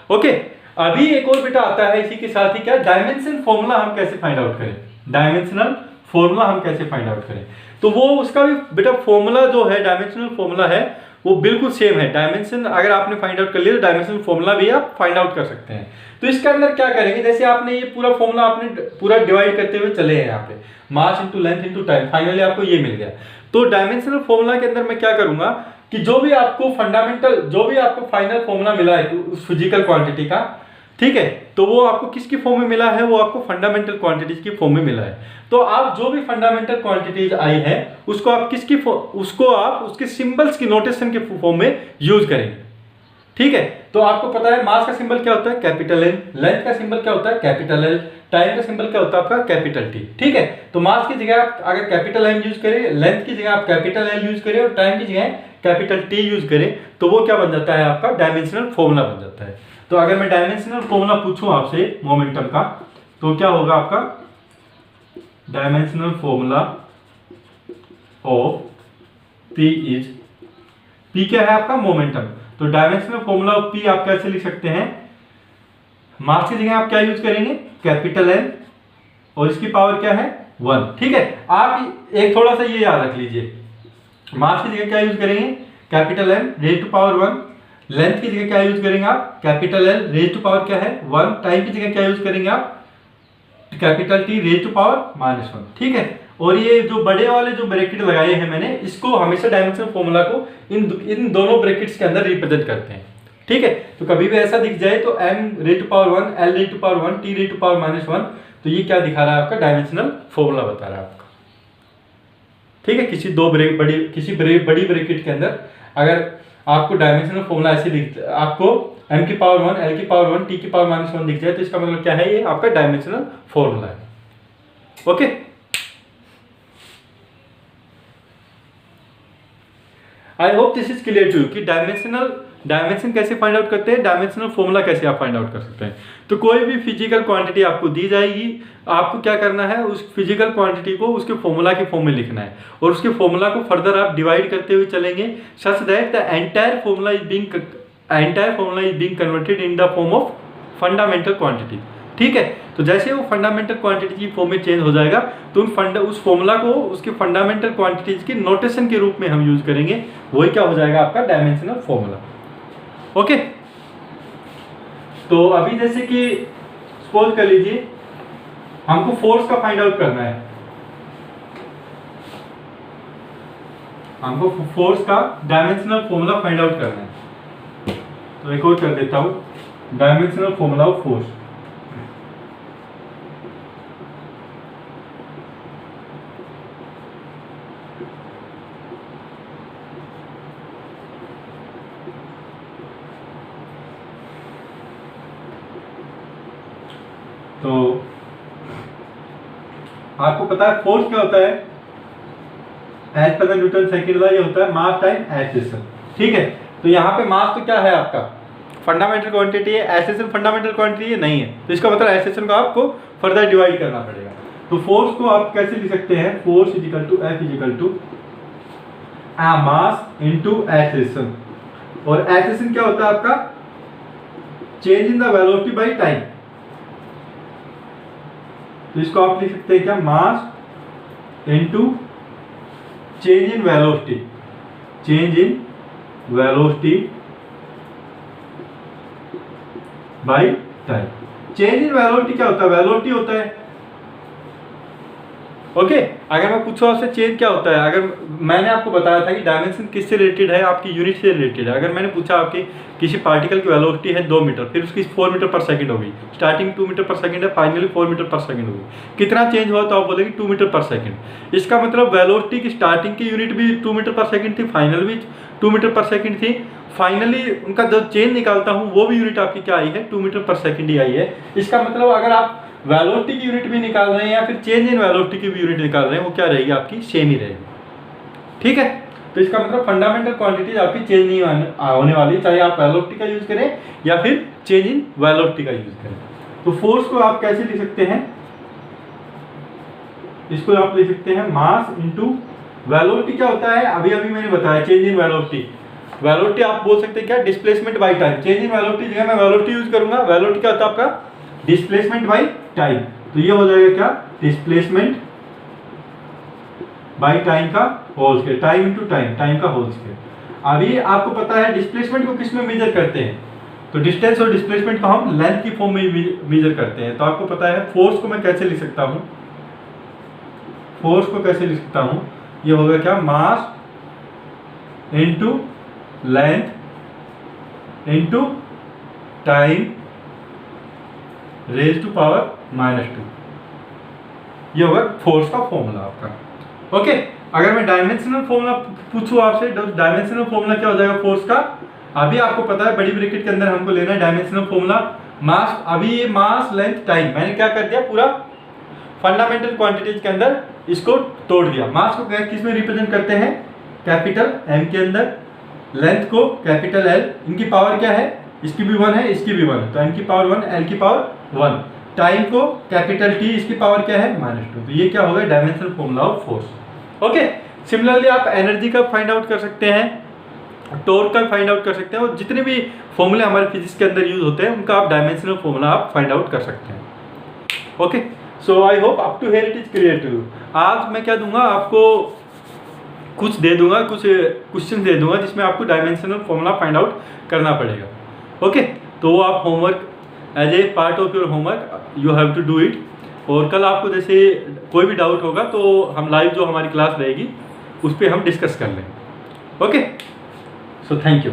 ओके, अभी एक और बेटा आता है इसी के साथ ही, क्या डायमेंशन फॉर्मूला हम कैसे फाइंड आउट करें, डायमेंशनल फॉर्मूला हम कैसे फाइंड आउट करें। तो वो उसका भी बेटा फॉर्मूला जो है, डायमेंशनल फॉर्मूला है, वो बिल्कुल सेम है। डायमेंशन अगर आपने फाइंड आउट कर लिया तो डायमेंशनल फॉर्मूला भी आप फाइंड आउट कर सकते हैं। तो इसके अंदर क्या करेंगे, जैसे आपने ये पूरा फॉर्मूला आपने पूरा डिवाइड करते हुए चले हैं यहाँ पे, mass into length into time, finally आपको ये मिल गया। तो डायमेंशनल फॉर्मूला के अंदर मैं क्या करूंगा कि जो भी आपको फंडामेंटल, जो भी आपको फाइनल फॉर्मूला मिला है उस फिजिकल क्वांटिटी का, ठीक है, तो वो आपको किसकी फॉर्म में मिला है, वो आपको फंडामेंटल क्वांटिटीज की फॉर्म में मिला है। तो आप जो भी फंडामेंटल क्वांटिटीज आई है उसको आप उसके सिंबल्स की नोटेशन के फॉर्म में यूज करेंगे। ठीक है, तो आपको पता है मास का सिंबल क्या होता है, कैपिटल एम, लेंथ का सिंबल क्या होता है, कैपिटल एल, टाइम का सिंबल क्या होता है आपका, कैपिटल टी। ठीक है, तो मास की जगह आप अगर कैपिटल एम यूज करें, लेंथ की जगह आप कैपिटल एल यूज करें और टाइम की जगह कैपिटल टी यूज करें, तो वो क्या बन जाता है आपका डायमेंशनल फॉर्मूला बन जाता है। तो अगर मैं डायमेंशनल फॉर्मूला पूछूं आपसे मोमेंटम का, तो क्या होगा आपका dimensional formula of P is, P क्या है आपका मोमेंटम, तो डायमेंशनल फॉर्मूला ऑफ पी आप कैसे लिख सकते हैं, मास की जगह आप क्या यूज करेंगे, कैपिटल एम, और इसकी पावर क्या है 1। ठीक है, आप एक थोड़ा सा ये याद रख लीजिए, मास की जगह क्या यूज करेंगे, capital M raise to power 1, length की जगह क्या यूज करेंगे आप, capital L raise to power क्या है 1, टाइम की जगह क्या यूज करेंगे आप, capital T raise to power -1। ठीक है, और ये जो बड़े वाले जो ब्रैकेट लगाए हैं मैंने, इसको हमेशा डायमेंशनल फॉर्मूला को इन दोनों ब्रैकेट्स के अंदर रिप्रेजेंट करते हैं। ठीक है, तो कभी भी ऐसा दिख जाए तो m raise to power 1, l raise to power 1, t raise to power -1, तो ये क्या दिखा रहा है आपका डायमेंशनल फॉर्मूला बता रहा है आपका। ठीक है, किसी बड़ी ब्रैकेट के अंदर अगर आपको डायमेंशनल फॉर्मूला ऐसे आपको m की पावर 1, l की पावर 1, t की पावर -1 दिख जाए, तो इसका मतलब क्या है, ये आपका डायमेंशनल फॉर्मूला है। Okay, I hope this is clear to you कि डायमेंशन कैसे फाइंड आउट करते हैं, डायमेंशनल फॉर्मूला कैसे आप फाइंड आउट कर सकते हैं। तो कोई भी फिजिकल क्वांटिटी आपको दी जाएगी, आपको क्या करना है, उस फिजिकल क्वांटिटी को उसके फॉर्मूला के फॉर्म में लिखना है, और उसके फॉर्मूला को फर्दर आप डिवाइड करते हुए चलेंगे such that the entire formula is being converted in the form of fundamental quantity. ठीक है, तो जैसे वो फंडामेंटल क्वांटिटी की फॉर्म में चेंज हो जाएगा, तो उस फॉर्मूला को उसके फंडामेंटल क्वांटिटीज की नोटेशन के रूप में हम यूज करेंगे, वही क्या हो जाएगा आपका डायमेंशनल फॉर्मूला। ओके, तो अभी जैसे कि सपोज कर लीजिए हमको फोर्स का फाइंड आउट करना है, हमको फोर्स का डायमेंशनल फॉर्मूला फाइंड आउट करना है। तो एक और कर देता हूं, डायमेंशनल फॉर्मूला ऑफ फोर्स। तो आपको पता है फोर्स क्या होता है, एच पर न्यूटन सेकंड, ये होता है मास टाइम एक्सेलरेशन। ठीक है, तो यहाँ पे मास तो क्या है आपका फंडामेंटल क्वांटिटी है, एक्सेलरेशन फंडामेंटल क्वांटिटी है नहीं है, तो इसका मतलब एक्सेलरेशन को आपको फर्दर डिवाइड करना पड़ेगा। तो फोर्स को आप कैसे लिख सकते हैं, force equal to F equal to mass into acceleration, और एक्सेलरेशन क्या होता है आपका change in the velocity by time. तो इसको आप लिख सकते हैं क्या, mass into change in velocity, change in velocity by time. Change in velocity क्या होता है, वेलोसिटी होता है। ओके, अगर मैं पूछूं आपसे चेंज क्या होता है, अगर मैंने आपको बताया था कि डायमेंशन किससे रिलेटेड है, आपकी यूनिट से रिलेटेड है। अगर मैंने पूछा आपके किसी पार्टिकल की वेलोसिटी है 2 मीटर, फिर उसकी 4 मीटर पर सेकंड हो गई, स्टार्टिंग 2 मीटर पर सेकंड है, फाइनली 4 मीटर पर सेकंड हो गई, कितना चेंज हुआ, तो आप बोलेंगे 2 मीटर पर सेकंड। इसका मतलब वेलोसिटी की स्टार्टिंग की यूनिट भी 2 मीटर पर सेकंड थी, फाइनल भी 2 मीटर पर सेकंड थी, फाइनली उनका जो चेंज निकालता हूँ वो भी यूनिट आपकी क्या आई है, 2 मीटर पर सेकंड ही आई है। इसका मतलब अगर आप वेलोसिटी की यूनिट भी निकाल रहे हैं या फिर चेंज इन वेलोसिटी की भी यूनिट निकाल रहे हैं, वो क्या रहेगी आपकी, सेम ही रहेगी। ठीक है, तो इसका मतलब फंडामेंटल क्वांटिटीज आपकी चेंज नहीं होने वाली, चाहे आप वेलोसिटी का यूज करें या फिर चेंज इन वेलोसिटी का यूज करें। तो फोर्स को आप कैसे लिख सकते हैं, इसको आप लिख सकते हैं मास इनटू वेलोसिटी। क्या होता है, अभी अभी मैंने बताया चेंज इन वेलोसिटी। वेलोसिटी आप बोल सकते हैं क्या, displacement by time. Change in velocity जगह मैं वेलोसिटी यूज करूंगा, वेलोसिटी क्या होता है आपका डिस्प्लेसमेंट बाय टाइम, तो ये हो जाएगा क्या, डिस्प्लेसमेंट बाय टाइम का whole square, time into time, time का होल स्क्वायर। अभी आपको पता है डिस्प्लेसमेंट को किस में मेजर करते हैं, तो डिस्टेंस और डिस्प्लेसमेंट को हम लेंथ की फॉर्म में मेजर करते हैं। तो आपको पता है फोर्स को मैं कैसे लिख सकता हूं, फोर्स को कैसे लिख सकता हूं, ये होगा क्या, मास रेज टू पावर -2। ये होगा फोर्स का फॉर्मूला आपका। ओके, अगर मैं डायमेंशनल फॉर्मूला पूछूं आपसे, डायमेंशनल फॉर्मूला क्या हो जाएगा फोर्स का? अभी आपको पता है बड़ी ब्रैकेट के अंदर हमको लेना है डायमेंशनल फॉर्मूला मास। अभी ये मास लेंथ टाइम मैंने क्या कर दिया, पूरा फंडामेंटल क्वांटिटीज के अंदर इसको तोड़ दिया। मास को किस में रिप्रेजेंट करते हैं? कैपिटल M के अंदर, लेंथ को कैपिटल L, इनकी पावर क्या है? इसकी भी 1 है, इसकी भी 1 है, तो M की पावर 1, L की पावर 1। टाइम को कैपिटल T, इसकी पावर क्या है? -2। तो ये क्या होगा? Dimensional formula of force. Okay, similarly आप एनर्जी का फाइंड आउट कर सकते हैं, टॉर्क का फाइंड आउट कर सकते हैं, और जितने भी फॉर्मूले हमारे फिजिक्स के अंदर यूज होते हैं उनका आप डायमेंशनल फॉर्मूला आप फाइंड आउट कर सकते हैं। Okay, so I hope up to here it is clear to you. आज मैं क्या दूंगा आपको, कुछ दे दूंगा, कुछ क्वेश्चन दे दूंगा जिसमें आपको डायमेंशनल फॉर्मूला फाइंड आउट करना पड़ेगा। ओके, तो वो आप homework as a part of your homework you have to do it. और कल आपको जैसे कोई भी डाउट होगा तो हम लाइव जो हमारी क्लास रहेगी उस पर हम डिस्कस कर लेंगे। Okay, so thank you.